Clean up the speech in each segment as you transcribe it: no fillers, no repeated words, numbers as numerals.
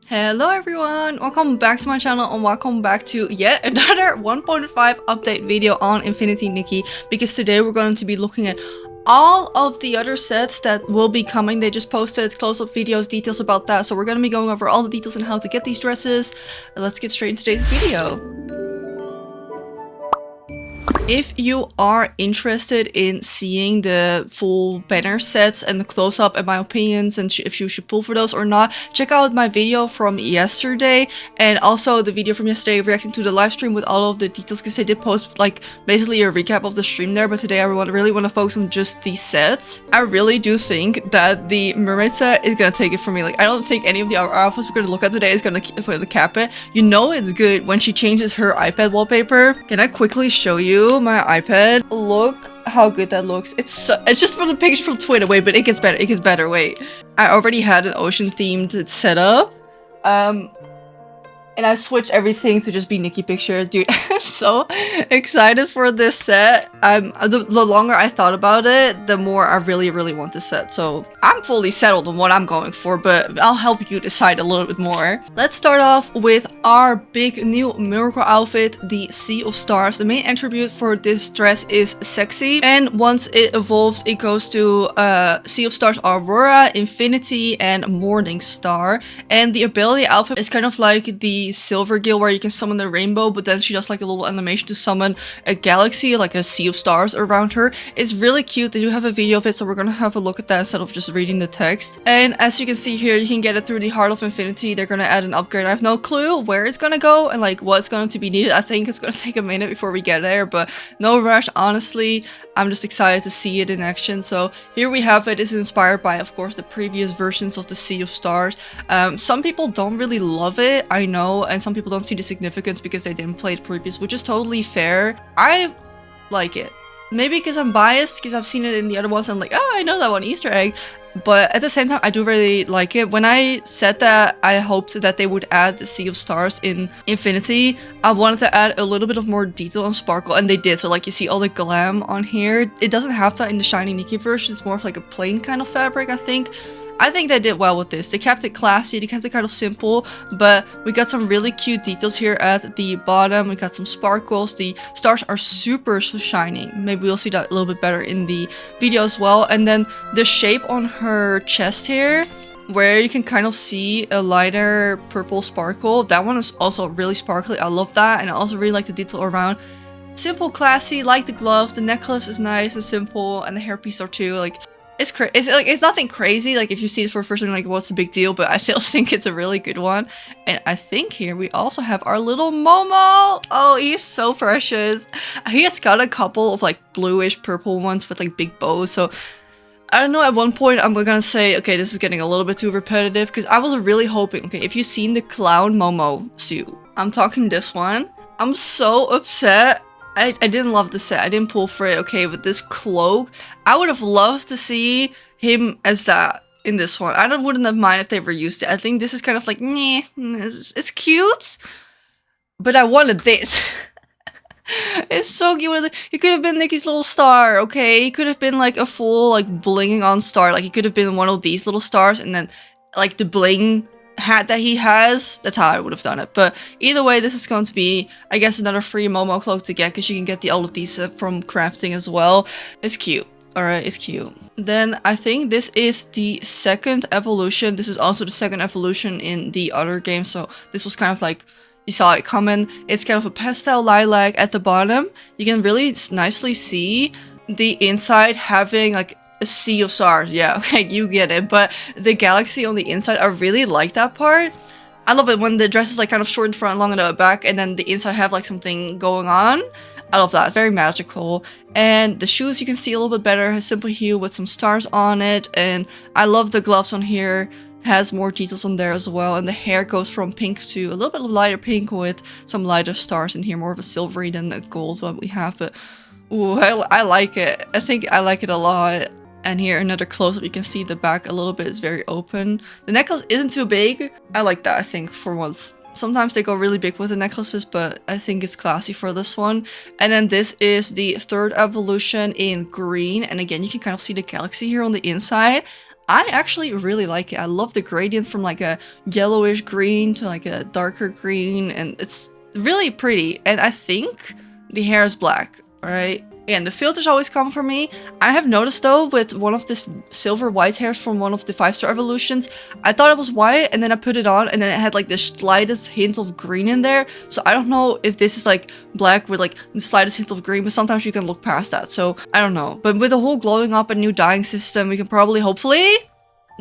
Hello everyone, welcome back to my channel and welcome back to yet another 1.5 update video on Infinity Nikki, because today we're going to be looking at all of the other sets that will be coming. They just posted close-up videos, details about that, so we're going to be going over all the details on how to get these dresses. Let's get straight into today's video. If you are interested in seeing the full banner sets and the close-up and my opinions and if you should pull for those or not, check out my video from yesterday and also the video from yesterday reacting to the live stream with all of the details, because they did post like basically a recap of the stream there. But today I really want to focus on just these sets. I really do think that the mermaid set is gonna take it from me. Like, I don't think any of the outfits we're gonna look at today is gonna cap it. You know it's good when she changes her iPad wallpaper. Can I quickly show you my iPad? Look how good that looks. It's just from the picture from Twitter. Wait, but it gets better. Wait, I already had an ocean themed setup, and I switched everything to just be Nikki picture. Dude, I'm so excited for this set. The longer I thought about it, the more I really want this set. So I'm fully settled on what I'm going for, but I'll help you decide a little bit more. Let's start off with our big new miracle outfit, the Sea of Stars. The main attribute for this dress is sexy, and once it evolves, it goes to Sea of Stars Aurora, Infinity, and Morning Star. And the ability outfit is kind of like the Silver Gill, where you can summon the rainbow, but then she does like a little animation to summon a galaxy, like a sea of stars around her. It's really cute. They do have a video of it, so we're gonna have a look at that instead of just reading the text. And as you can see here, you can get it through the Heart of Infinity. They're gonna add an upgrade. I have no clue where it's gonna go and like what's going to be needed. I think it's gonna take a minute before we get there, but no rush. Honestly, I'm just excited to see it in action. So here we have it. It's inspired by, of course, the previous versions of the Sea of Stars. Some people don't really love it, I know, and some people don't see the significance because they didn't play it previous, which is totally fair. I like it. Maybe because I'm biased, because I've seen it in the other ones and I'm like, oh, I know that one, Easter egg. But at the same time, I do really like it. When I said that I hoped that they would add the Sea of Stars in Infinity, I wanted to add a little bit of more detail and sparkle, and they did. So like you see all the glam on here. It doesn't have that in the Shiny Nikki version. It's more of like a plain kind of fabric, I think. I think they did well with this. They kept it classy, they kept it kind of simple, but we got some really cute details here at the bottom. We got some sparkles. The stars are super shining. Maybe we'll see that a little bit better in the video as well. And then the shape on her chest here, where you can kind of see a lighter purple sparkle, that one is also really sparkly. I love that, and I also really like the detail around. Simple, classy, like the gloves. The necklace is nice and simple, and the hairpiece are too. Like, it's nothing crazy. Like, if you see it for the first time, like, what's the big deal? But I still think it's a really good one. And I think here we also have our little Momo. Oh, he's so precious. He has got a couple of like bluish purple ones with like big bows. So I don't know, at one point I'm gonna say, okay, this is getting a little bit too repetitive, because I was really hoping, okay, if you've seen the clown Momo suit, I'm talking this one. I'm so upset. I didn't love the set. I didn't pull for it, okay, but this cloak, I would have loved to see him as that in this one. I wouldn't have minded if they reused it. I think this is kind of like, nah, it's cute, but I wanted this. It's so cute. He could have been Nikki's little star, okay? He could have been like a full, like, blinging on star. Like, he could have been one of these little stars, and then, like, the bling hat that he has, that's how I would have done it. But either way, this is going to be, I guess, another free Momo cloak to get, because you can get all of these from crafting as well. It's cute. Alright, it's cute. Then I think this is the second evolution. This is also the second evolution in the other game, so this was kind of like, you saw it coming. It's kind of a pastel lilac at the bottom. You can really nicely see the inside having like a sea of stars. Yeah, okay, you get it. But the galaxy on the inside, I really like that part. I love it when the dress is like kind of short in front, long in the back, and then the inside have like something going on. I love that. Very magical. And the shoes you can see a little bit better. Has simple hue with some stars on it. And I love the gloves on here. Has more details on there as well. And the hair goes from pink to a little bit lighter pink with some lighter stars in here. More of a silvery than the gold one we have. But ooh, I like it. I think I like it a lot. And here another close-up, you can see the back a little bit is very open. The necklace isn't too big. I like that, I think, for once. Sometimes they go really big with the necklaces, but I think it's classy for this one. And then this is the third evolution in green. And again, you can kind of see the galaxy here on the inside. I actually really like it. I love the gradient from like a yellowish green to like a darker green, and it's really pretty. And I think the hair is black, alright? And the filters always come for me. I have noticed though with one of this silver white hairs from one of the 5-star evolutions, I thought it was white and then I put it on and then it had like the slightest hint of green in there. So I don't know if this is like black with like the slightest hint of green, but sometimes you can look past that. So I don't know. But with the whole glowing up and new dyeing system, we can probably hopefully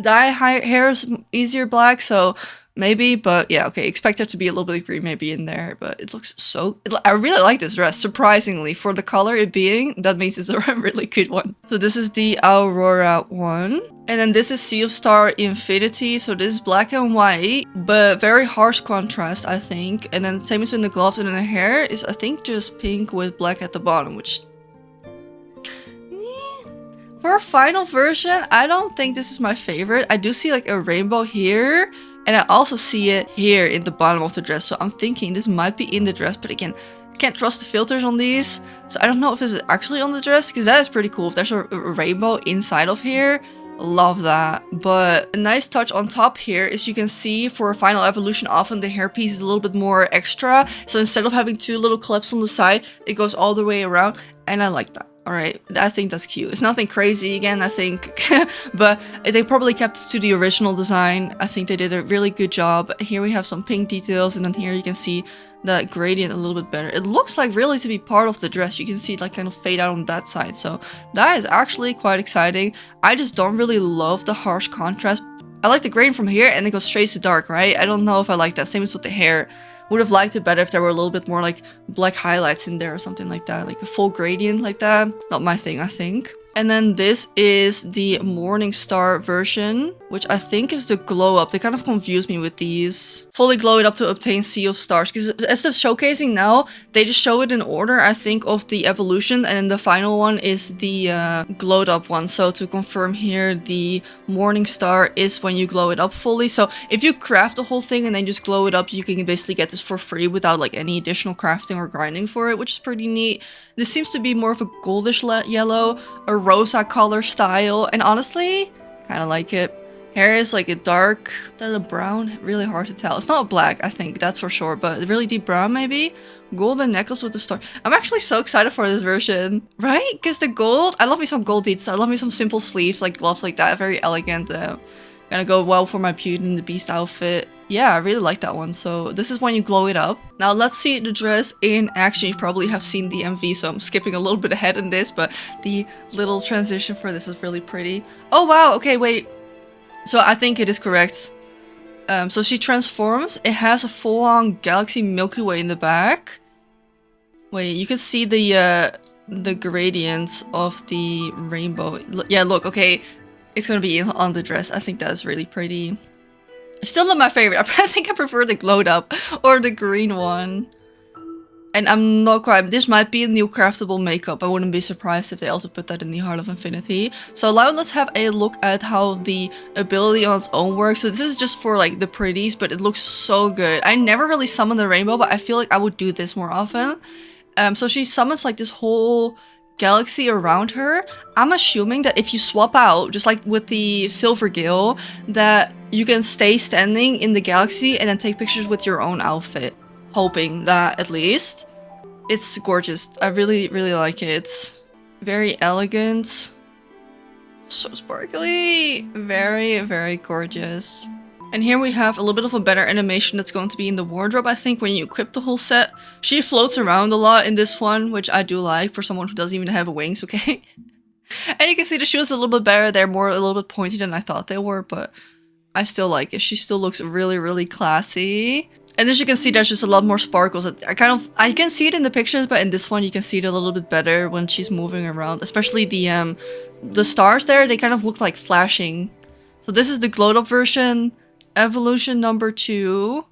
dye hairs easier black. So maybe, but yeah, okay, expect there to be a little bit of green maybe in there, but it looks so... I really like this dress, surprisingly. For the color it being, that means it's a really good one. So this is the Aurora one. And then this is Sea of Star Infinity, so this is black and white, but very harsh contrast, I think. And then same as in the gloves, and then the hair is, I think, just pink with black at the bottom, which... For a final version, I don't think this is my favorite. I do see like a rainbow here, and I also see it here in the bottom of the dress. So I'm thinking this might be in the dress, but again, can't trust the filters on these. So I don't know if this is actually on the dress, because that is pretty cool. If there's a rainbow inside of here, love that. But a nice touch on top here is you can see for a final evolution, often the hairpiece is a little bit more extra. So instead of having 2 little clips on the side, it goes all the way around, and I like that. Alright, I think that's cute. It's nothing crazy again, I think, but they probably kept it to the original design. I think they did a really good job. Here we have some pink details, and then here you can see that gradient a little bit better. It looks like really to be part of the dress. You can see it like kind of fade out on that side, so that is actually quite exciting. I just don't really love the harsh contrast. I like the gradient from here, and it goes straight to dark, right? I don't know if I like that. Same as with the hair. Would have liked it better if there were a little bit more like black highlights in there or something like that, like a full gradient like that. Not my thing, I think. And then this is the Morning Star version, which I think is the glow up. They kind of confuse me with these. Fully glow it up to obtain Sea of Stars. Because as of showcasing now, they just show it in order, I think, of the evolution. And then the final one is the glowed up one. So to confirm here, the Morning Star is when you glow it up fully. So if you craft the whole thing and then just glow it up, you can basically get this for free without like any additional crafting or grinding for it, which is pretty neat. This seems to be more of a goldish yellow, a rosa color style, and honestly, kind of like it. Hair is like a dark, a brown, really hard to tell. It's not black, I think, that's for sure, but really deep brown maybe. Golden necklace with the star. I'm actually so excited for this version, right? Because the gold, I love me some gold details. I love me some simple sleeves, like gloves like that, very elegant. Gonna go well for my Beauty and the Beast outfit. Yeah, I really like that one. So this is when you glow it up. Now let's see the dress in action. You probably have seen the MV, so I'm skipping a little bit ahead in this, but the little transition for this is really pretty. Oh wow, okay, wait. So I think it is correct. So she transforms. It has a full-on galaxy Milky Way in the back. Wait, you can see the gradients of the rainbow. Yeah, look, okay. It's gonna be on the dress. I think that's really pretty. Still not my favorite. I think I prefer the glowed up or the green one. And I'm not quite... This might be a new craftable makeup. I wouldn't be surprised if they also put that in the Heart of Infinity. So now let's have a look at how the ability on its own works. So this is just for like the pretties, but it looks so good. I never really summoned the rainbow, but I feel like I would do this more often. So she summons like this whole galaxy around her. I'm assuming that if you swap out, just like with the Silver Gill, that you can stay standing in the galaxy and then take pictures with your own outfit. Hoping that, at least. It's gorgeous. I really, really like it. It's very elegant. So sparkly. Very, very gorgeous. And here we have a little bit of a better animation that's going to be in the wardrobe, I think, when you equip the whole set. She floats around a lot in this one, which I do like for someone who doesn't even have wings, okay? And you can see the shoes a little bit better. They're a little bit pointy than I thought they were, but I still like it. She still looks really, really classy. And as you can see, there's just a lot more sparkles. I can see it in the pictures, but in this one you can see it a little bit better when she's moving around. Especially the stars there, they kind of look like flashing. So this is the glowed up version. Evolution number 2.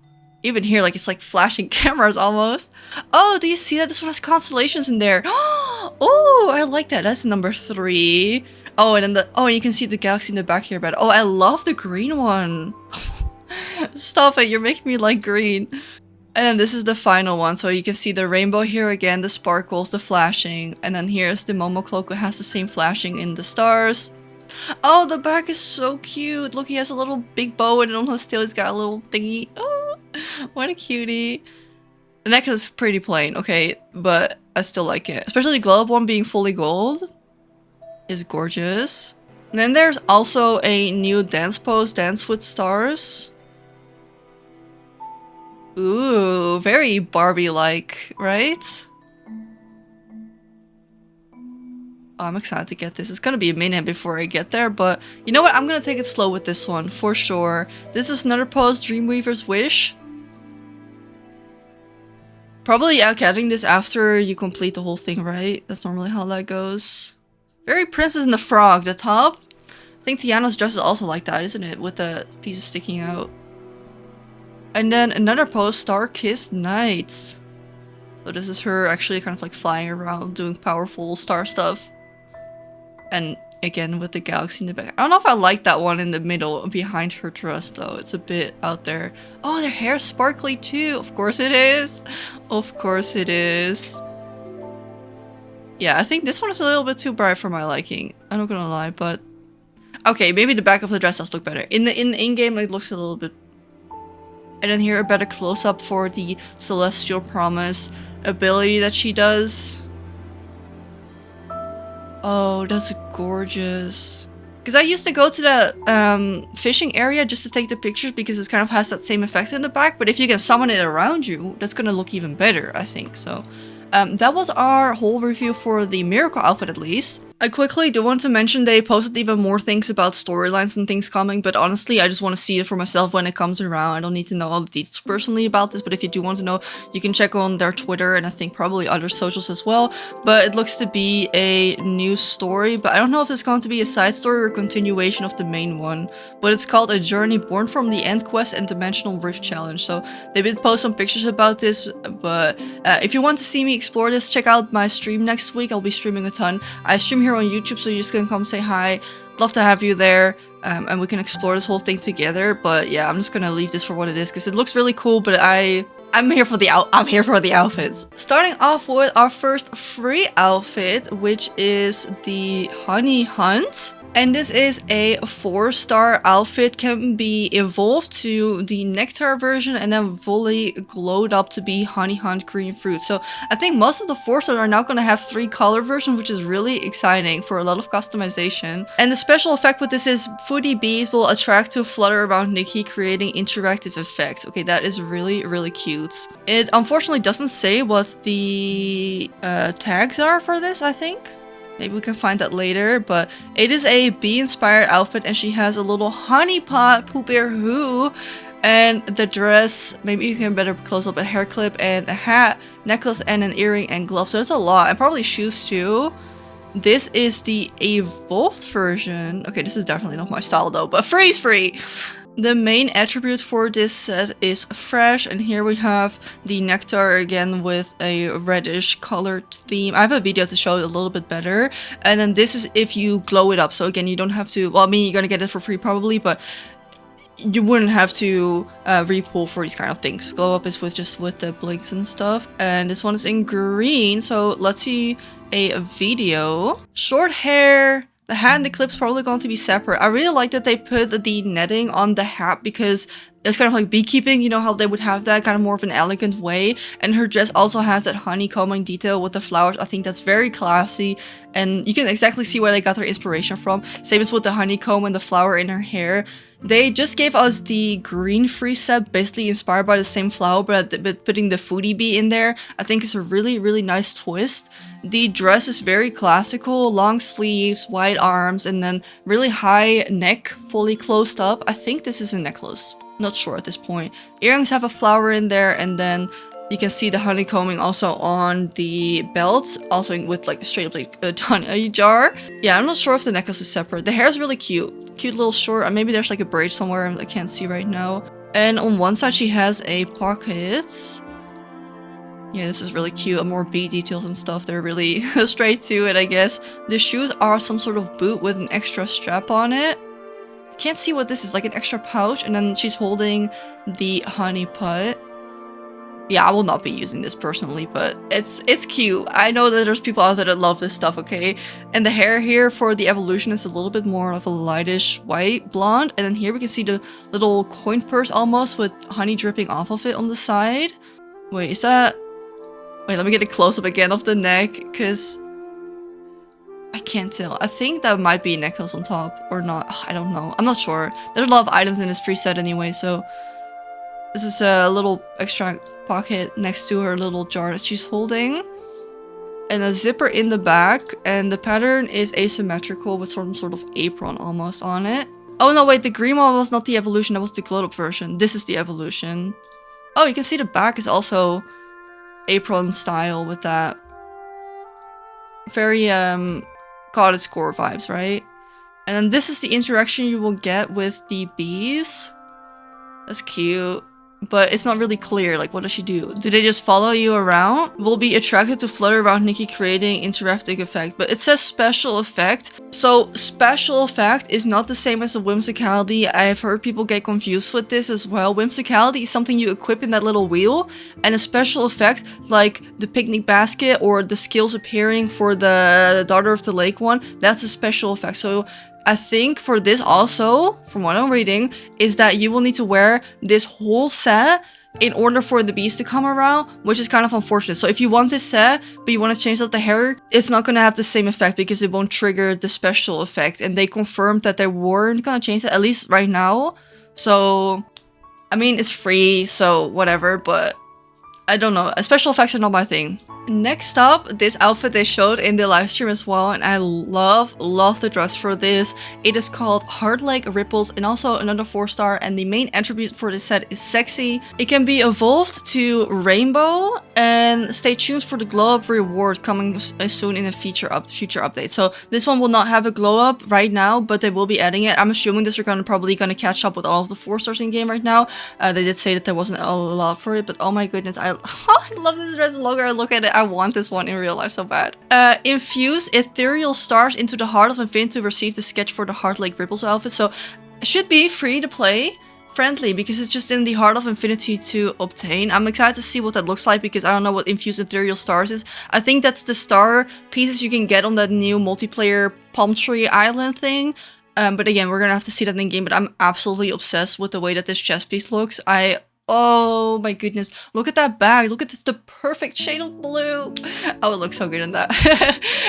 Even here, like, it's like flashing cameras almost. Oh, do you see that? This one has constellations in there. Oh, I like that. That's number 3. Oh, and then and you can see the galaxy in the back here. But oh, I love the green one. Stop it, you're making me like green. And then this is the final one. So you can see the rainbow here again, the sparkles, the flashing. And then here's the Momo cloak, who has the same flashing in the stars. Oh, the back is so cute. Look, he has a little big bow and on his tail he's got a little thingy. Oh, what a cutie. The neck is pretty plain, okay, but I still like it. Especially the glow up one being fully gold is gorgeous. And then there's also a new dance pose, Dance with Stars. Ooh, very Barbie-like, right? Oh, I'm excited to get this. It's gonna be a minute before I get there, but you know what? I'm gonna take it slow with this one, for sure. This is another pose, Dreamweaver's Wish. Probably getting this after you complete the whole thing, right? That's normally how that goes. Very Princess and the Frog, the top. I think Tiana's dress is also like that, isn't it? With the pieces sticking out. And then another pose, Star-Kissed Nights. So this is her actually kind of like flying around doing powerful star stuff. And again with the galaxy in the back. I don't know if I like that one in the middle behind her dress though. It's a bit out there. Oh, their hair's sparkly too. Of course it is. Of course it is. Yeah, I think this one is a little bit too bright for my liking. I'm not gonna lie, but okay, maybe the back of the dress does look better. In the in-game it looks a little bit. And then here a better close-up for the Celestial Promise ability that she does. Oh, that's gorgeous. Because I used to go to the fishing area just to take the pictures because it kind of has that same effect in the back. But if you can summon it around you, that's going to look even better, I think. So that was our whole review for the Miracle outfit at least. I quickly do want to mention they posted even more things about storylines and things coming, but honestly I just want to see it for myself when it comes around. I don't need to know all the details personally about this, but if you do want to know, you can check on their Twitter and I think probably other socials as well. But it looks to be a new story, but I don't know if it's going to be a side story or a continuation of the main one. But it's called A Journey Born from the End Quest and Dimensional Rift Challenge. So they did post some pictures about this, but if you want to see me explore this, check out my stream next week. I'll be streaming a ton. I stream here on YouTube, so you're just gonna come say hi. Love to have you there, and we can explore this whole thing together. But yeah, I'm just gonna leave this for what it is because it looks really cool. But I'm here for the outfits. Starting off with our first free outfit, which is the Honey Hunt. And this is a 4-star outfit, can be evolved to the Nectar version and then fully glowed up to be Honey Hunt Green Fruit. So I think most of the 4-star are now going to have 3-color versions, which is really exciting for a lot of customization. And the special effect with this is Foodie Bees will attract to flutter around Nikki, creating interactive effects. Okay, that is really, really cute. It unfortunately doesn't say what the tags are for this, I think. Maybe we can find that later, but it is a bee-inspired outfit and she has a little honey pot, Pooh Bear Who, and the dress, maybe you can better close up a hair clip and a hat, necklace and an earring and gloves. So that's a lot, and probably shoes too. This is the evolved version. Okay, this is definitely not my style though, but freeze free! The main attribute for this set is fresh, and here we have the nectar again with a reddish colored theme. I have a video to show it a little bit better, and then this is if you glow it up. So again, you don't have to, well, I mean, you're gonna get it for free probably, but you wouldn't have to repull for these kind of things. Glow up is just with the blinks and stuff, and this one is in green. So let's see a video. Short hair. The hat and the clip's probably going to be separate. I really like that they put the netting on the hat because it's kind of like beekeeping, you know how they would have that kind of more of an elegant way. And her dress also has that honeycombing detail with the flowers. I think that's very classy. And you can exactly see where they got their inspiration from. Same as with the honeycomb and the flower in her hair. They just gave us the green free set, basically inspired by the same flower, but putting the foodie bee in there, I think is a really, really nice twist. The dress is very classical, long sleeves, wide arms, and then really high neck, fully closed up. I think this is a necklace. Not sure at this point. Earrings have a flower in there, and then you can see the honeycombing also on the belt, also with like straight up like a honey jar. Yeah, I'm not sure if the necklace is separate. The hair is really cute. Cute little short, maybe there's like a braid somewhere I can't see right now. And on one side she has a pocket. Yeah, this is really cute. More bead details and stuff. They're really straight to it, I guess. The shoes are some sort of boot with an extra strap on it. Can't see what this is, like an extra pouch, and then she's holding the honey pot. Yeah, I will not be using this personally, but it's cute. I know that there's people out there that love this stuff, okay? And the hair here for the evolution is a little bit more of a lightish white blonde. And then here we can see the little coin purse almost with honey dripping off of it on the side. Wait, is that... Wait, let me get a close-up again of the neck, because... I can't tell. I think that might be a necklace on top, or not. Ugh, I don't know. I'm not sure. There's a lot of items in this free set anyway, so... This is a little extra pocket next to her little jar that she's holding. And a zipper in the back. And the pattern is asymmetrical with some sort of apron almost on it. Oh no, wait, the green one was not the evolution. That was the glowed up version. This is the evolution. Oh, you can see the back is also apron style with that. Very cottage core vibes, right? And then this is the interaction you will get with the bees. That's cute. But it's not really clear, like, what does she do? Do they just follow you around? Will be attracted to flutter around Nikki, creating interactive effect. But it says special effect. So special effect is not the same as a whimsicality. I have heard people get confused with this as well. Whimsicality is something you equip in that little wheel. And a special effect, like the picnic basket or the skills appearing for the Daughter of the Lake one, that's a special effect. So I think for this also, from what I'm reading, is that you will need to wear this whole set in order for the bees to come around, which is kind of unfortunate. So if you want this set, but you want to change out the hair, it's not going to have the same effect because it won't trigger the special effect. And they confirmed that they weren't going to change that, at least right now. So, I mean, it's free, so whatever, but I don't know. Special effects are not my thing. Next up, this outfit they showed in the live stream as well, and I love the dress for this. It is called Heartlake Ripples and also another 4-star, and the main attribute for this set is sexy. It can be evolved to rainbow, and stay tuned for the glow up reward coming soon in a future update. So this one will not have a glow up right now, but they will be adding it. I'm assuming this are probably gonna catch up with all of the 4-stars in game right now. They did say that there wasn't a lot for it, but oh my goodness, I love this dress. The longer I look at it, I want this one in real life so bad. Infuse ethereal stars into the Heart of Infinity to receive the sketch for the Heartlake Ripples outfit. So it should be free to play, friendly, because it's just in the Heart of Infinity to obtain. I'm excited to see what that looks like because I don't know what infused ethereal stars is. I think that's the star pieces you can get on that new multiplayer palm tree island thing. But again, we're gonna have to see that in game, but I'm absolutely obsessed with the way that this chest piece looks. Oh my goodness, look at that bag. Look at this, the perfect shade of blue. Oh, it looks so good in that.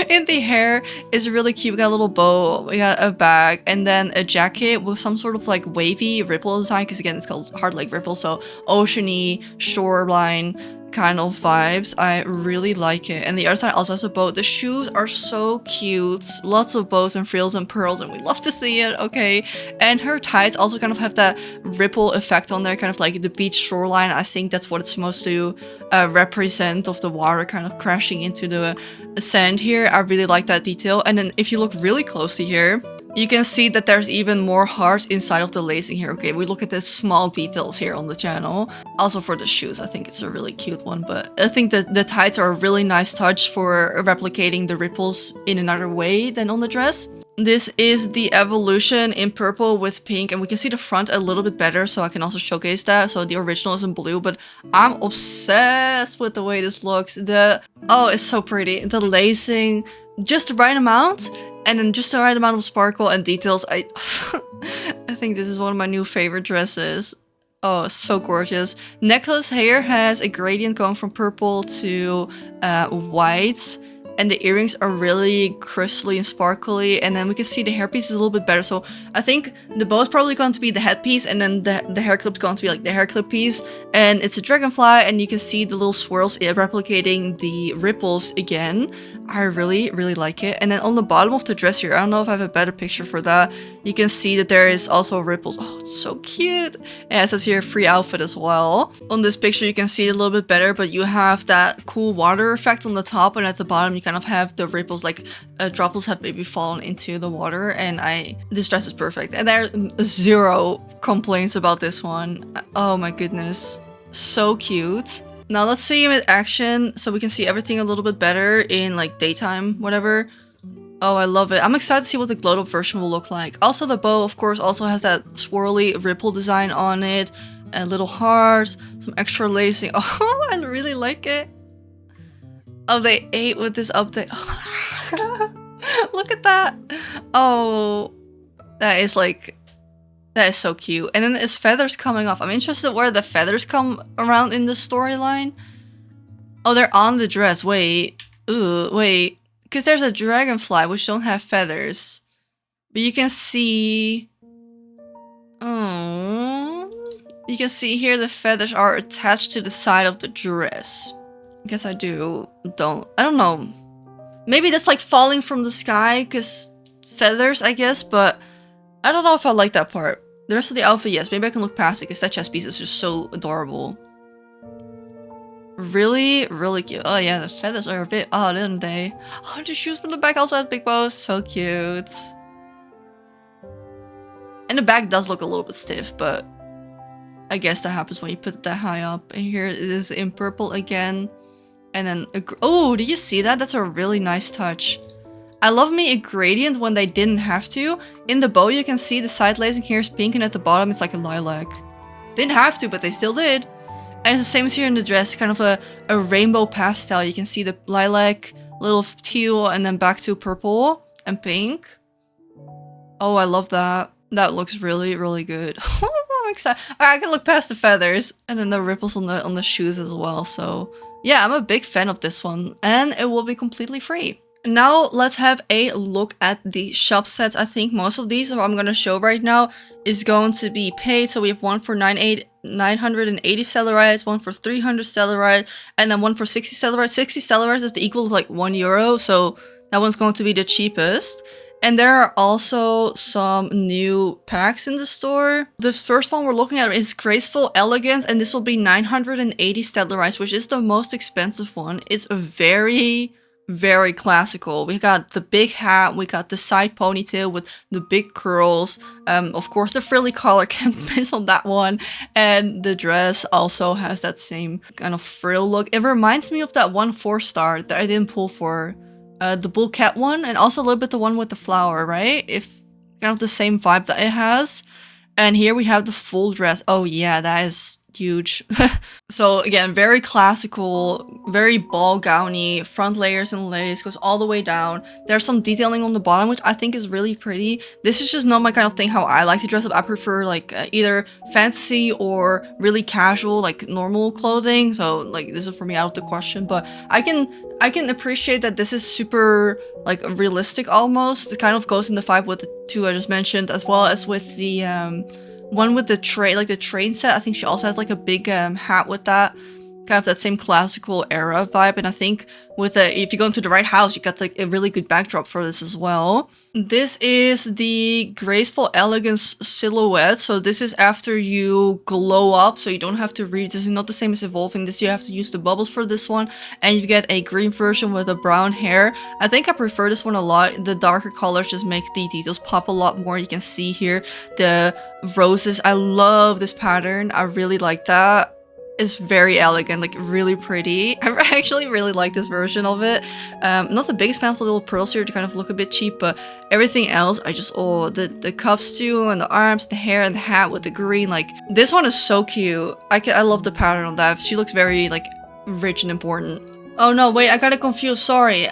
In the hair is really cute. We got a little bow, we got a bag, and then a jacket with some sort of like wavy ripple design, because again, it's called Heartlake Ripple, so oceany, shoreline kind of vibes. I really like it. And the other side also has a bow. The shoes are so cute. Lots of bows and frills and pearls, and we love to see it, okay? And her tights also kind of have that ripple effect on there, kind of like the beach shoreline. I think that's what it's supposed to represent, of the water kind of crashing into the sand here. I really like that detail. And then if you look really closely here, you can see that there's even more hearts inside of the lacing here. Okay, we look at the small details here on the channel. Also for the shoes, I think it's a really cute one, but I think that the tights are a really nice touch for replicating the ripples in another way than on the dress. This is the evolution in purple with pink, and we can see the front a little bit better, so I can also showcase that. So the original is in blue, but I'm obsessed with the way this looks. Oh, it's so pretty. The lacing, just the right amount, and then just the right amount of sparkle and details. I think this is one of my new favorite dresses. Oh, it's so gorgeous. Necklace hair has a gradient going from purple to white. And the earrings are really crystally and sparkly. And then we can see the hairpiece is a little bit better. So I think the bow is probably going to be the headpiece. And then the hair clip is going to be like the hair clip piece. And it's a dragonfly. And you can see the little swirls replicating the ripples again. I really, really like it. And then on the bottom of the dress here, I don't know if I have a better picture for that. You can see that there is also ripples. Oh, it's so cute. And it says here free outfit as well. On this picture, you can see it a little bit better. But you have that cool water effect on the top. And at the bottom, you kind of have the ripples, like droplets have maybe fallen into the water. And this dress is perfect. And there are zero complaints about this one. Oh my goodness. So cute. Now let's see him in action so we can see everything a little bit better in like daytime, whatever. Oh, I love it. I'm excited to see what the glowed up version will look like. Also, the bow, of course, also has that swirly ripple design on it. little hearts, some extra lacing. Oh, I really like it. Oh, they ate with this update. Look at that. Oh, that is so cute. And then there's feathers coming off. I'm interested where the feathers come around in the storyline. Oh, they're on the dress. Wait. Ooh, wait. Because there's a dragonfly which don't have feathers. But you can see... Oh... You can see here the feathers are attached to the side of the dress. I guess I don't know. Maybe that's like falling from the sky because feathers, I guess, but I don't know if I like that part. The rest of the outfit, yes. Maybe I can look past it because that chest piece is just so adorable. Really, really cute. Oh yeah, the feathers are a bit odd, aren't they? Oh, the shoes from the back also have big bows. So cute. And the back does look a little bit stiff, but I guess that happens when you put it that high up. And here it is in purple again. And then, oh, did you see that? That's a really nice touch. I love me a gradient when they didn't have to. In the bow, you can see the side lacing here is pink, and at the bottom, it's like a lilac. Didn't have to, but they still did. And it's the same as here in the dress, kind of a rainbow pastel. You can see the lilac, little teal, and then back to purple and pink. Oh, I love that. That looks really, really good. I'm excited. I can look past the feathers and then the ripples on the shoes as well. So yeah, I'm a big fan of this one, and it will be completely free. Now let's have a look at the shop sets. I think most of these I'm going to show right now is going to be paid. So we have one for 980 Cellarites, one for 300 Cellarite, and then one for 60 Cellarite. 60 Cellarites is the equal of like €1, so that one's going to be the cheapest. And there are also some new packs in the store. The first one we're looking at is Graceful Elegance, and this will be 980 Stellarites, which is the most expensive one. It's a very, very classical. We got the big hat, we got the side ponytail with the big curls. Of course, the frilly collar can't miss on that one. And the dress also has that same kind of frill look. It reminds me of that one 4-star that I didn't pull for. The bull cat one, and also a little bit the one with the flower, right? If kind of the same vibe that it has. And here we have the full dress. Oh yeah, that is huge. So again, very classical, very ball gowny, front layers and lace, goes all the way down. There's some detailing on the bottom, which I think is really pretty. This is just not my kind of thing, how I like to dress up. I prefer like either fantasy or really casual, like normal clothing. So like this is for me out of the question, but I can appreciate that this is super like realistic almost. It kind of goes in the vibe with the two I just mentioned, as well as with the one with the train, like the train set. I think she also has like a big hat with that. Kind of that same classical era vibe. And I think with if you go into the right house, you got like a really good backdrop for this as well. This is the Graceful Elegance silhouette. So this is after you glow up, so you don't have to read. This is not the same as Evolving. This you have to use the bubbles for this one, and you get a green version with a brown hair. I think I prefer this one a lot. The darker colors just make the details pop a lot more. You can see here the roses. I love this pattern. I really like that. It's very elegant, like really pretty. I actually really like this version of it. Not the biggest fan of the little pearls here, to kind of look a bit cheap, but everything else, I just, oh, the cuffs too, and the arms, the hair, and the hat with the green, like, this one is so cute. I love the pattern on that. She looks very, like, rich and important. Oh no, wait, I got confused, sorry.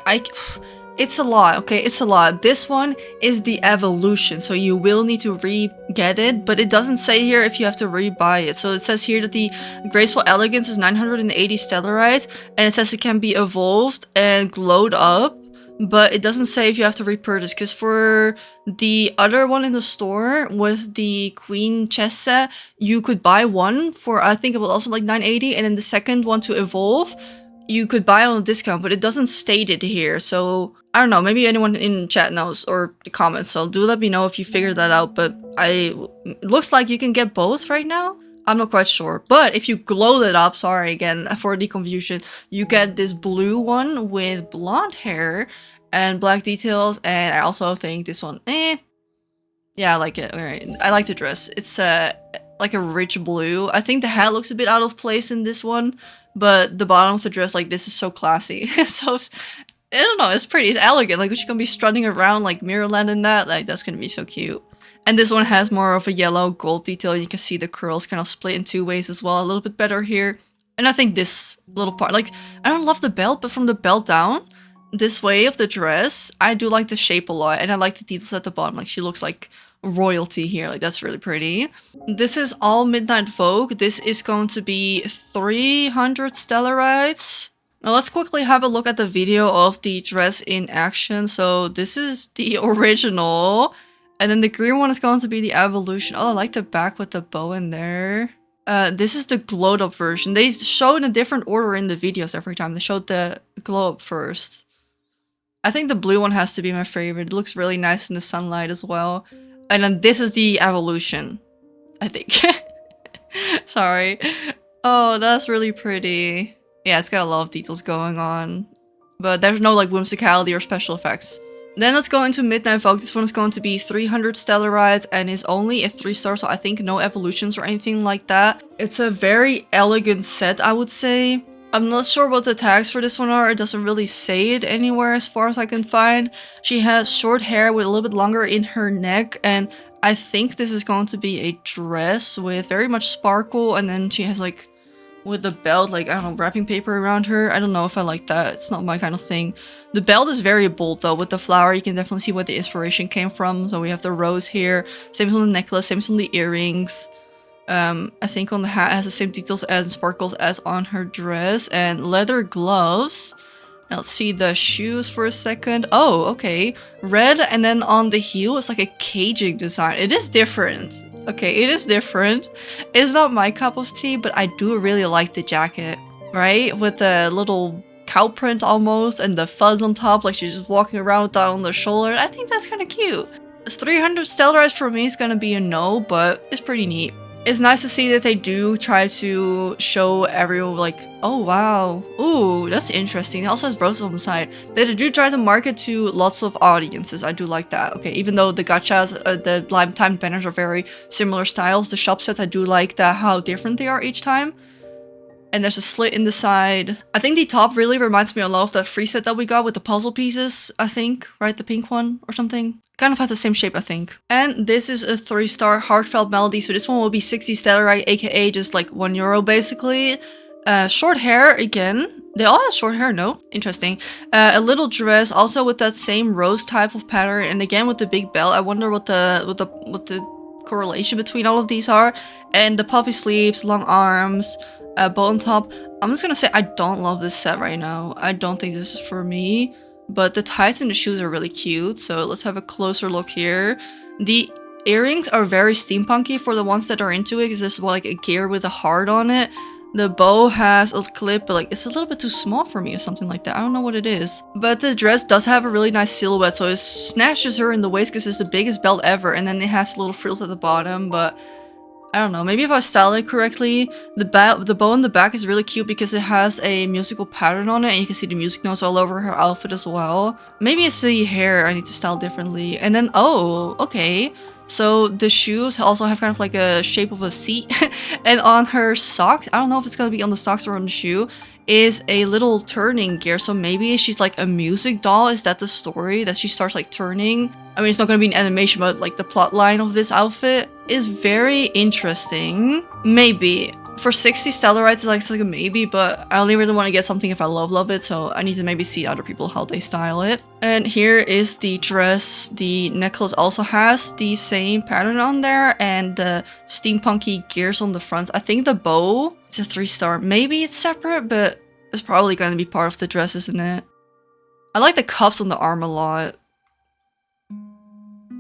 It's a lot, okay? It's a lot. This one is the evolution, so you will need to re-get it, but it doesn't say here if you have to re-buy it. So it says here that the Graceful Elegance is 980 Stellarites, and it says it can be evolved and glowed up, but it doesn't say if you have to repurchase, because for the other one in the store with the Queen chess set, you could buy one for, I think it was also like 980, and then the second one to evolve, you could buy on a discount, but it doesn't state it here. So I don't know, maybe anyone in chat knows, or the comments, so do let me know if you figured that out. But it looks like you can get both right now. I'm not quite sure, but if you glow it up, sorry again for the confusion, you get this blue one with blonde hair and black details. And I also think this one, yeah, I like it. All right, I like the dress. It's like a rich blue. I think the hat looks a bit out of place in this one, but the bottom of the dress, like, this is so classy. So I don't know, it's pretty, it's elegant. Like, she's gonna be strutting around like Mirrorland in that. Like, that's gonna be so cute. And this one has more of a yellow gold detail. You can see the curls kind of split in two ways as well, a little bit better here. And I think this little part, like, I don't love the belt, but from the belt down, this way of the dress, I do like the shape a lot. And I like the details at the bottom, like she looks like royalty here, like that's really pretty. This is all Midnight Vogue. This is going to be 300 stellarites. Now let's quickly have a look at the video of the dress in action. So this is the original, and then the green one is going to be the evolution. Oh, I like the back with the bow in there. This is the glowed up version. They show in a different order in the videos every time. They showed the glow up first. I think the blue one has to be my favorite. It looks really nice in the sunlight as well. And then this is the evolution, I think. Sorry. Oh, that's really pretty. Yeah, it's got a lot of details going on. But there's no like whimsicality or special effects. Then let's go into Midnight Vogue. This one is going to be 300 stellarites and is only a 3-star, so I think no evolutions or anything like that. It's a very elegant set, I would say. I'm not sure what the tags for this one are. It doesn't really say it anywhere as far as I can find. She has short hair with a little bit longer in her neck, and I think this is going to be a dress with very much sparkle, and then she has like with the belt, like, I don't know, wrapping paper around her. I don't know if I like that. It's not my kind of thing. The belt is very bold though. With the flower, you can definitely see where the inspiration came from. So we have the rose here. Same as on the necklace, same as on the earrings. I think on the hat it has the same details and sparkles as on her dress. And leather gloves. Now let's see the shoes for a second. Oh, okay. Red, and then on the heel it's like a caging design. It is different. Okay, it is different. It's not my cup of tea, but I do really like the jacket, right? With the little cow print almost and the fuzz on top, like she's just walking around with that on the shoulder. I think that's kind of cute. It's 300 stellarites for me is gonna be a no, but it's pretty neat. It's nice to see that they do try to show everyone like, oh wow, ooh, that's interesting. It also has roses on the side. They do try to market to lots of audiences. I do like that. Okay, even though the gachas, the timed banners are very similar styles, the shop sets, I do like that how different they are each time. And there's a slit in the side. I think the top really reminds me a lot of that free set that we got with the puzzle pieces, I think, right? The pink one or something. Kind of has the same shape, I think. And this is a 3-star Heartfelt melody, so this one will be 60 stellarite, aka just like €1 basically. Short hair again. They all have short hair, no? Interesting. A little dress, also with that same rose type of pattern, and again with the big belt. I wonder what the correlation between all of these are. And the puffy sleeves, long arms, bow on top. I'm just gonna say I don't love this set right now. I don't think this is for me. But the ties and the shoes are really cute, so let's have a closer look here. The earrings are very steampunky for the ones that are into it, because there's like a gear with a heart on it. The bow has a clip, but like it's a little bit too small for me or something like that. I don't know what it is. But the dress does have a really nice silhouette, so it snatches her in the waist because it's the biggest belt ever, and then it has little frills at the bottom, but I don't know, maybe if I style it correctly. The bow in the back is really cute because it has a musical pattern on it, and you can see the music notes all over her outfit as well. Maybe it's the hair I need to style differently. And then, oh, okay. So the shoes also have kind of like a shape of a seat. And on her socks, I don't know if it's gonna be on the socks or on the shoe, is a little turning gear. So maybe she's like a music doll. Is that the story? That she starts like turning? I mean, it's not gonna be an animation, but like the plot line of this outfit is very interesting. Maybe. For 60 stellarites, it's like a maybe, but I only really want to get something if I love it, so I need to maybe see other people how they style it. And here is the dress. The necklace also has the same pattern on there, and the steampunky gears on the front. I think the bow is a 3-star. Maybe it's separate, but it's probably going to be part of the dress, isn't it? I like the cuffs on the arm a lot.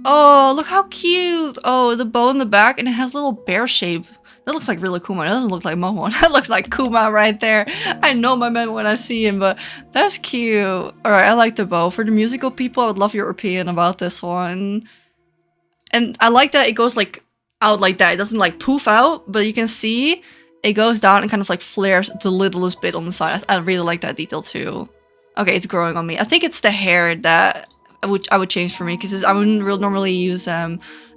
Oh, look how cute! Oh, the bow in the back, and it has a little bear shape. That looks like really Kuma. That doesn't look like Momo. That looks like Kuma right there. I know my man when I see him, but that's cute. Alright, I like the bow. For the musical people, I would love your opinion about this one. And I like that it goes like out like that. It doesn't like poof out, but you can see it goes down and kind of like flares the littlest bit on the side. I really like that detail too. Okay, it's growing on me. I think it's the hair that I would change for me, because I wouldn't normally use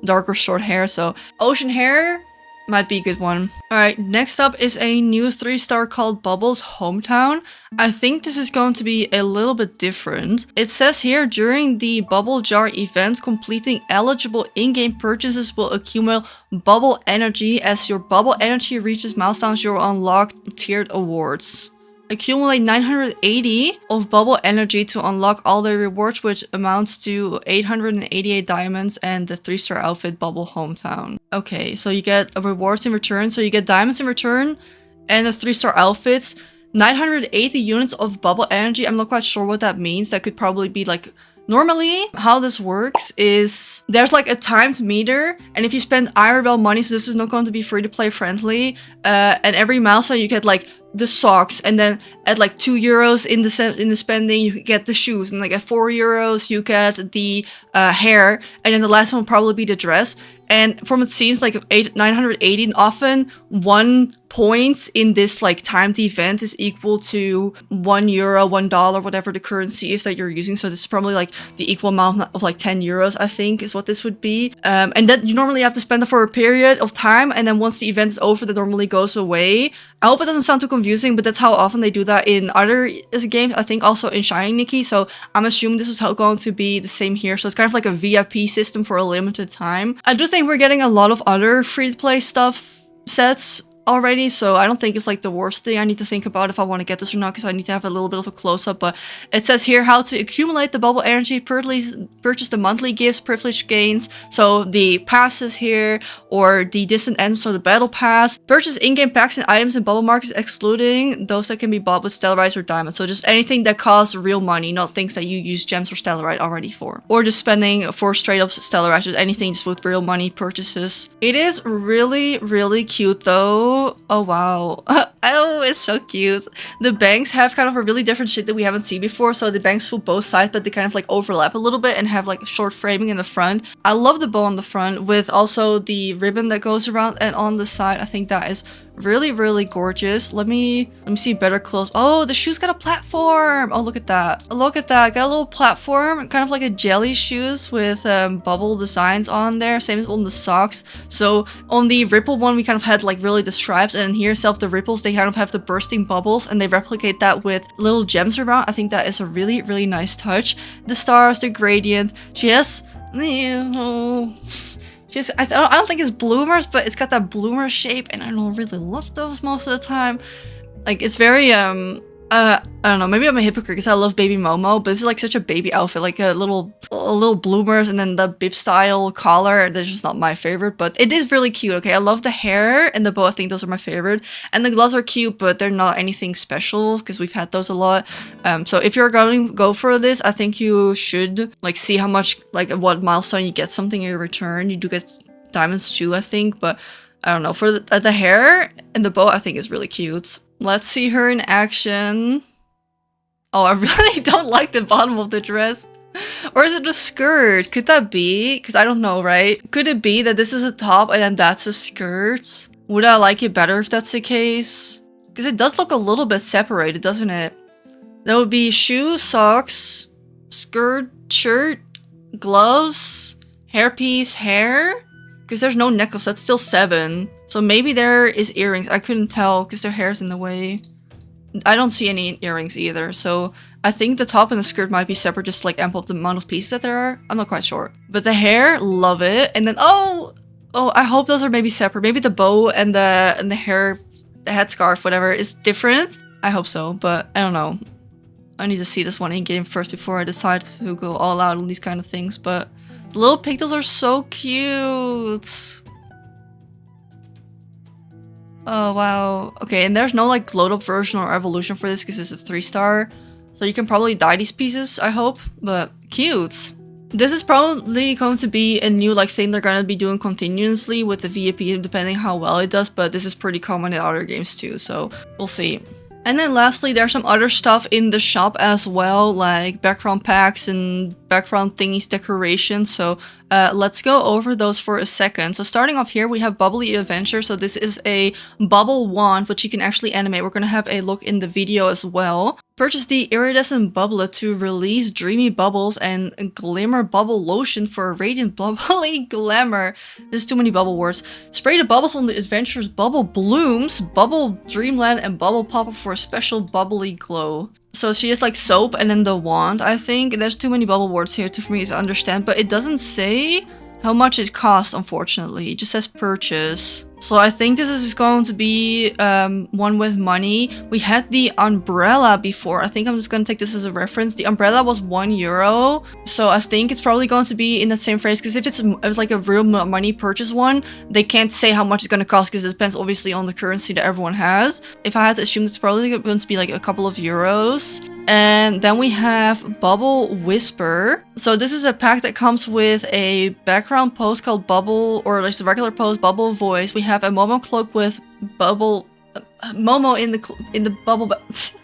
darker short hair. So ocean hair, Might be a good one. Alright, next up is a new 3-star called Bubbles Hometown. I think this is going to be a little bit different. It says here, during the Bubble Jar event, completing eligible in-game purchases will accumulate bubble energy. As your bubble energy reaches milestones, you will unlock tiered awards. Accumulate 980 of bubble energy to unlock all the rewards, which amounts to 888 diamonds and the 3-star outfit Bubble Hometown. Okay, so you get rewards in return. So you get diamonds in return and the 3-star outfits. 980 units of bubble energy. I'm not quite sure what that means. That could probably be like... Normally, how this works is there's like a timed meter, and if you spend IRL money, so this is not going to be free to play friendly, and every milestone you get like the socks, and then at like €2 in the spending you get the shoes, and like at €4 you get the hair, and then the last one will probably be the dress. And from it seems like 980, and often 1 point in this like timed event is equal to €1, $1, whatever the currency is that you're using. So this is probably like the equal amount of like €10, I think, is what this would be. And that you normally have to spend it for a period of time, and then once the event is over, that normally goes away. I hope it doesn't sound too confusing, but that's how often they do that in other games. I think also in Shining Nikki. So I'm assuming this is how going to be the same here. So it's kind of like a VIP system for a limited time. I do think we're getting a lot of other free-to-play stuff sets already, so I don't think it's like the worst thing I need to think about if I want to get this or not, because I need to have a little bit of a close-up. But it says here how to accumulate the bubble energy, purchase the monthly gifts, privilege gains, so the passes here, or the distant end, so the battle pass, purchase in-game packs and items in bubble markets, excluding those that can be bought with stellarites or diamonds. So just anything that costs real money, not things that you use gems or stellarite already for, or just spending for straight up stellarites, just anything just with real money purchases. It is really, really cute though. Oh wow. Oh, it's so cute. The bangs have kind of a really different shit that we haven't seen before. So the bangs fool both sides, but they kind of like overlap a little bit and have like short framing in the front. I love the bow on the front with also the ribbon that goes around and on the side. I think that is really, really gorgeous. Let me see better close. Oh, the shoes got a platform. Oh, look at that. Look at that. Got a little platform, kind of like a jelly shoes with bubble designs on there. Same as on the socks. So on the ripple one, we kind of had like really the stripes, and here itself the ripples, they kind of have the bursting bubbles, and they replicate that with little gems around. I think that is a really, really nice touch. The stars, the gradient. She has... I don't think it's bloomers, but it's got that bloomer shape, and I don't really love those most of the time. Like, it's very, I don't know, maybe I'm a hypocrite because I love baby Momo, but this is like such a baby outfit, like a little bloomers, and then the bib style collar. That's just not my favorite, but it is really cute. Okay, I love the hair and the bow. I think those are my favorite, and the gloves are cute, but they're not anything special because we've had those a lot. So if you're going to go for this, I think you should like see how much, like what milestone you get something in return. You do get diamonds too, I think, but I don't know. For the hair and the bow, I think is really cute. Let's see her in action. Oh, I really don't like the bottom of the dress. Or is it a skirt? Could that be? Because I don't know, right? Could it be that this is a top and then that's a skirt? Would I like it better if that's the case? Because it does look a little bit separated, doesn't it? That would be shoes, socks, skirt, shirt, gloves, hairpiece, hair? Because there's no necklace, that's still 7. So maybe there is earrings. I couldn't tell because their hair's in the way. I don't see any earrings either. So I think the top and the skirt might be separate, just to, like amp up the amount of pieces that there are. I'm not quite sure. But the hair, love it. And then, oh, I hope those are maybe separate. Maybe the bow and the hair, the headscarf, whatever, is different. I hope so, but I don't know. I need to see this one in game first before I decide to go all out on these kind of things, but the little pigtails are so cute. Oh, wow. Okay, and there's no like glowed up version or evolution for this because it's a 3-star. So you can probably dye these pieces, I hope, but cute. This is probably going to be a new like thing they're going to be doing continuously with the VIP, depending how well it does, but this is pretty common in other games too, so we'll see. And then lastly, there's some other stuff in the shop as well, like background packs and background thingies decoration. So let's go over those for a second. So starting off here, we have Bubbly Adventure. So this is a bubble wand, which you can actually animate. We're going to have a look in the video as well. Purchase the iridescent bubblet to release dreamy bubbles and glimmer bubble lotion for a radiant bubbly glamour. There's too many bubble words. Spray the bubbles on the adventure's bubble blooms, bubble dreamland, and bubble pop-up for a special bubbly glow. So she has like soap and then the wand, I think. There's too many bubble words here for me to understand, but it doesn't say how much it costs, unfortunately. It just says purchase. So I think this is going to be one with money. We had the umbrella before. I think I'm just going to take this as a reference. The umbrella was €1. So I think it's probably going to be in the same phrase. Because if it's like a real money purchase one, they can't say how much it's going to cost. Because it depends obviously on the currency that everyone has. If I had to assume, it's probably going to be like a couple of euros. And then we have Bubble Whisper. So this is a pack that comes with a background post called Bubble, or just a regular post, Bubble Voice. We have a Momo cloak with Bubble Momo in the bubble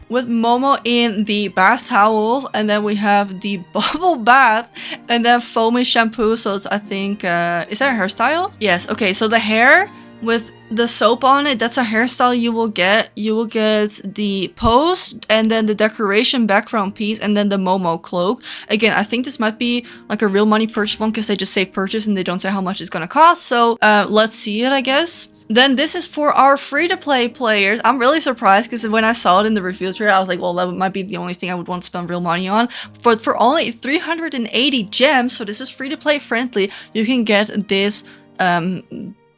with Momo in the bath towels, and then we have the bubble bath, and then foamy shampoo. So it's, I think, is that a hairstyle? Yes. Okay. So the hair with the soap on it, that's a hairstyle you will get. You will get the post and then the decoration background piece and then the Momo cloak. Again, I think this might be like a real money purchase one because they just say purchase and they don't say how much it's gonna cost. So let's see it, I guess. Then this is for our free-to-play players. I'm really surprised because when I saw it in the review trailer, I was like, well, that might be the only thing I would want to spend real money on. But for only 380 gems, so this is free-to-play friendly, you can get this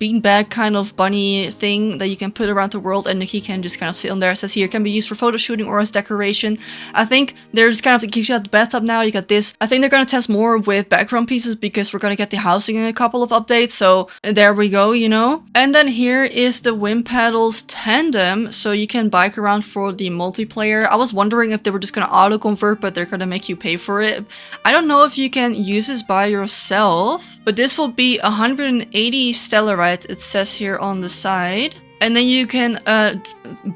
beanbag kind of bunny thing that you can put around the world, and Nikki can just kind of sit on there. It says here, can be used for photo shooting or as decoration. I think there's kind of, you got the bathtub now, you got this. I think they're going to test more with background pieces because we're going to get the housing in a couple of updates. So there we go, you know. And then here is the Wind Paddles Tandem. So you can bike around for the multiplayer. I was wondering if they were just going to auto convert, but they're going to make you pay for it. I don't know if you can use this by yourself, but this will be 180 stellarite, it says here on the side. And then you can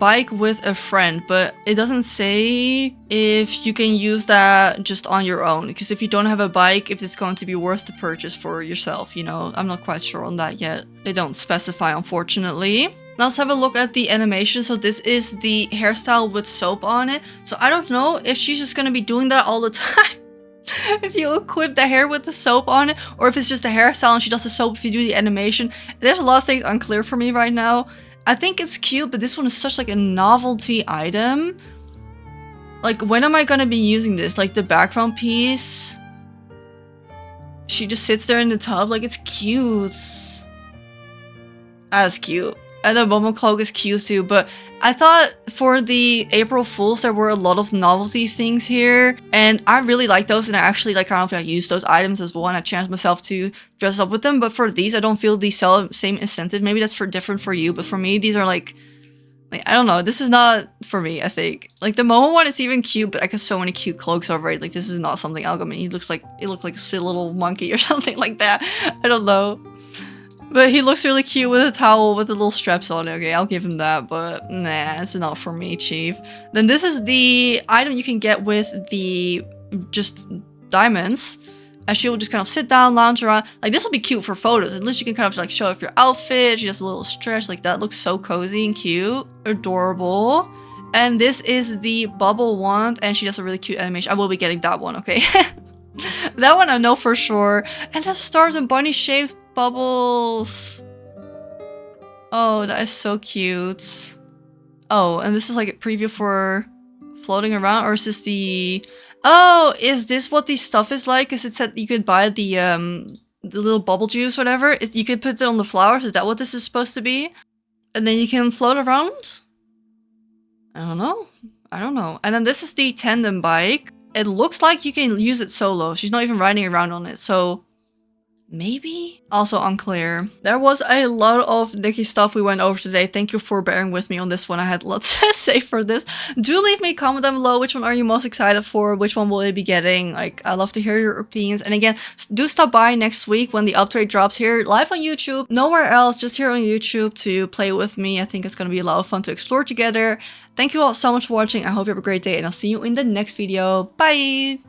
bike with a friend, but it doesn't say if you can use that just on your own. Because if you don't have a bike, if it's going to be worth the purchase for yourself, you know, I'm not quite sure on that yet. They don't specify, unfortunately. Now let's have a look at the animation. So this is the hairstyle with soap on it. So I don't know if she's just going to be doing that all the time. If you equip the hair with the soap on it, or if it's just a hairstyle and she does the soap if you do the animation. There's a lot of things unclear for me right now. I think it's cute, but this one is such like a novelty item. Like, when am I gonna be using this? Like the background piece, she just sits there in the tub. Like, it's cute. That's cute. And the Momo cloak is cute too, but I thought for the April Fools there were a lot of novelty things here, and I really like those, and I actually like kind of use those items as well, and I chance myself to dress up with them. But for these, I don't feel the same incentive. Maybe that's different for you, but for me, these are like I don't know. This is not for me, I think. Like the Momo one is even cute, but I got so many cute cloaks already. Like this is not something I'll go. I mean, he looks like a silly little monkey or something like that. I don't know. But he looks really cute with a towel with the little straps on it. Okay, I'll give him that, but nah, it's not for me, Chief. Then this is the item you can get with the just diamonds. And she will just kind of sit down, lounge around. Like, this will be cute for photos. At least you can kind of like show off your outfit. She has a little stretch. Like, that looks so cozy and cute. Adorable. And this is the bubble wand. And she does a really cute animation. I will be getting that one, okay? That one I know for sure. And has stars and bunny shaped bubbles. Oh, that is so cute. Oh, and this is like a preview for floating around, or is this the... Oh, is this what the stuff is like? Because it said you could buy the little bubble juice, whatever. You could put it on the flowers. Is that what this is supposed to be? And then you can float around? I don't know. I don't know. And then this is the tandem bike. It looks like you can use it solo. She's not even riding around on it, so... Maybe? Also unclear. There was a lot of Nikki stuff we went over today. Thank you for bearing with me on this one. I had lots to say for this. Do leave me a comment down below. Which one are you most excited for? Which one will you be getting? Like, I love to hear your opinions. And again, do stop by next week when the update drops here live on YouTube. Nowhere else, just here on YouTube to play with me. I think it's going to be a lot of fun to explore together. Thank you all so much for watching. I hope you have a great day, and I'll see you in the next video. Bye!